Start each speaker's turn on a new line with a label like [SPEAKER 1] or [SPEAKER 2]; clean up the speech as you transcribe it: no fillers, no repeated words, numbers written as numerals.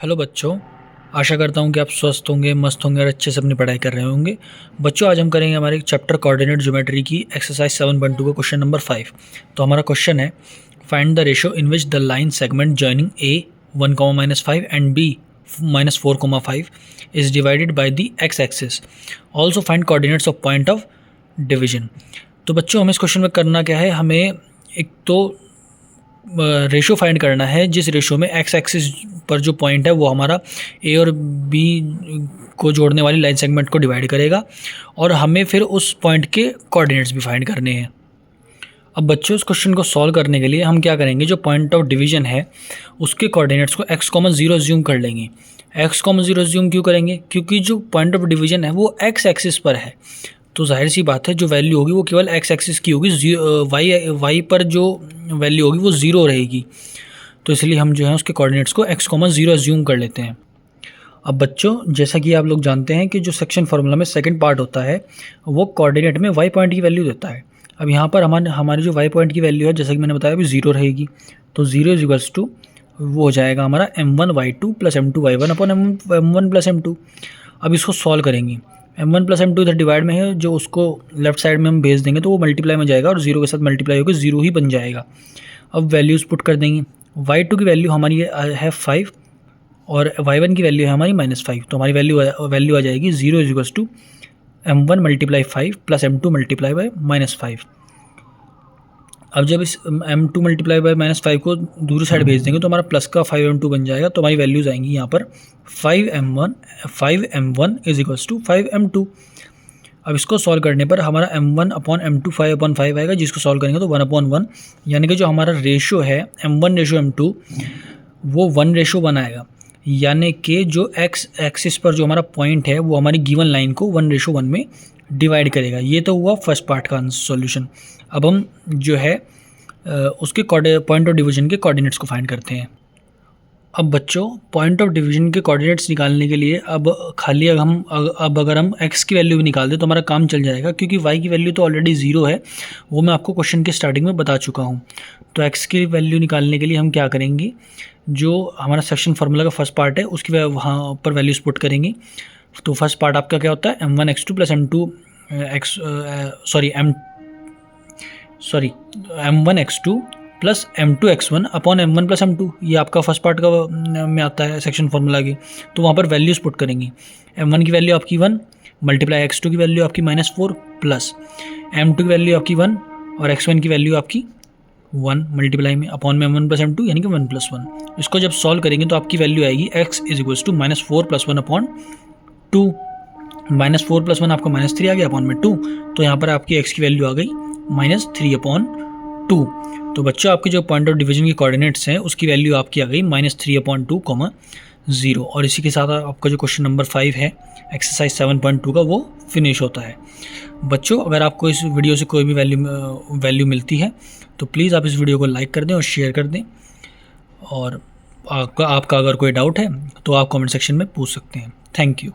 [SPEAKER 1] Hello बच्चों, आशा करता हूँ कि आप स्वस्थ होंगे, मस्त होंगे और अच्छे से अपनी पढ़ाई कर रहे होंगे। बच्चों, आज हम करेंगे हमारे चैप्टर कोऑर्डिनेट ज्योमेट्री की एक्सरसाइज 7.2 का क्वेश्चन नंबर 5। तो हमारा क्वेश्चन है, find the ratio in which the line segment joining A 1, -5 and B -4, 5 is divided by the x axis. Also find coordinates of point of division. तो बच्चों, हमें इस question में करना क्या है, हमें एक तो रेशो फाइंड करना है जिस रेशो में एक्स एक्सिस पर जो पॉइंट है वो हमारा ए और बी को जोड़ने वाली लाइन सेगमेंट को डिवाइड करेगा, और हमें फिर उस पॉइंट के कोऑर्डिनेट्स भी फाइंड करने हैं। अब बच्चों, इस क्वेश्चन को सॉल्व करने के लिए हम क्या करेंगे, जो पॉइंट ऑफ डिवीजन है उसके कोऑर्डिनेट्स को x,0 अज्यूम कर लेंगे। x,0 अज्यूम क्यों करेंगे? क्योंकि जो पॉइंट ऑफ डिवीजन है वो एक्स एक्सिस पर है, तो जाहिर सी बात है जो वैल्यू होगी वो केवल एक्स एक्सिस की होगी, वाई पर जो वैल्यू होगी वो ज़ीरो रहेगी। तो इसलिए हम जो है उसके कोऑर्डिनेट्स को x,0 अज्यूम कर लेते हैं। अब बच्चों, जैसा कि आप लोग जानते हैं कि जो सेक्शन फार्मूला में सेकंड पार्ट होता है वो कोऑर्डिनेट में वाई पॉइंट की वैल्यू देता है। अब यहाँ पर हमारी जो वाई पॉइंट की वैल्यू है, जैसा कि मैंने बताया, अभी ज़ीरो रहेगी। तो 0 इक्वल्स टू वो हो जाएगा हमारा m1y2 + m2y1 upon m1 + m2। अब इसको सॉल्व करेंगे। m1 + m2 इधर डिवाइड में है, जो उसको लेफ्ट साइड में हम भेज देंगे तो वो मल्टीप्लाई में जाएगा और 0 के साथ मल्टीप्लाई होकर 0 ही बन जाएगा। अब वैल्यूज़ पुट कर देंगे। y2 की वैल्यू हमारी है 5 और y1 की वैल्यू है हमारी -5। तो हमारी वैल्यू आ जाएगी 0 इक्वल्स टू m1 × 5 + m2 × -5। अब जब इस m2 × -5 को दूसरी साइड भेज देंगे तो हमारा प्लस का 5m2 बन जाएगा। तो हमारी वैल्यूज़ आएंगी यहाँ पर 5m1 = 5m2। अब इसको सॉल्व करने पर हमारा m1/m2 5/5 आएगा, जिसको सॉल्व करेंगे तो 1/1, यानी कि जो हमारा रेशो है m1:m2 वो 1:1 आएगा। यानी कि जो एक्स एक्सिस पर जो हमारा पॉइंट है वो हमारी गिवन लाइन को 1:1 में डिवाइड करेगा। ये तो हुआ फर्स्ट पार्ट का सॉल्यूशन। अब हम जो है उसके पॉइंट ऑफ डिवीजन के कोऑर्डिनेट्स को फाइंड करते हैं। अब बच्चों, पॉइंट ऑफ डिवीजन के कोऑर्डिनेट्स निकालने के लिए अब अगर हम x की वैल्यू भी निकाल दें तो हमारा काम चल जाएगा, क्योंकि y की वैल्यू तो ऑलरेडी 0 है, वो मैं आपको क्वेश्चन के स्टार्टिंग में बता चुका हूँ। तो x की वैल्यू निकालने के लिए हम क्या करेंगे, जो हमारा सेक्शन फार्मूला का फर्स्ट पार्ट है उसकी वहाँ पर वैल्यूज पुट करेंगे। तो फर्स्ट पार्ट आपका क्या होता है, m1x2 + m1x2 + m2x1 upon m1 + m2। ये आपका फर्स्ट पार्ट का में आता है सेक्शन फार्मूला की। तो वहाँ पर वैल्यूज़ पुट करेंगे। m1 की वैल्यू आपकी 1 × x2 की वैल्यू आपकी -4 प्लस m2 की वैल्यू आपकी 1 और x1 की वैल्यू आपकी 1 मल्टीप्लाई में अपॉन में m1 + m2 यानी कि 1 + 1। इसको जब सॉल्व करेंगे तो आपकी वैल्यू आएगी x = -4 + 1/2। -4 + 1 आपका -3 आ गया अपॉन में 2। तो यहाँ पर आपकी x की वैल्यू आ गई -3/2। तो बच्चों, आपके जो पॉइंट ऑफ डिवीजन की कोऑर्डिनेट्स हैं उसकी वैल्यू आपकी आ गई -3/2, 0। और इसी के साथ आपका जो क्वेश्चन नंबर 5 है एक्सरसाइज 7.2 का वो फिनिश होता है। बच्चों, अगर आपको इस वीडियो से कोई भी वैल्यू मिलती है तो प्लीज़ आप इस वीडियो को लाइक कर दें और शेयर कर दें। और आपका अगर कोई डाउट है तो आप कमेंट सेक्शन में पूछ सकते हैं। Thank you.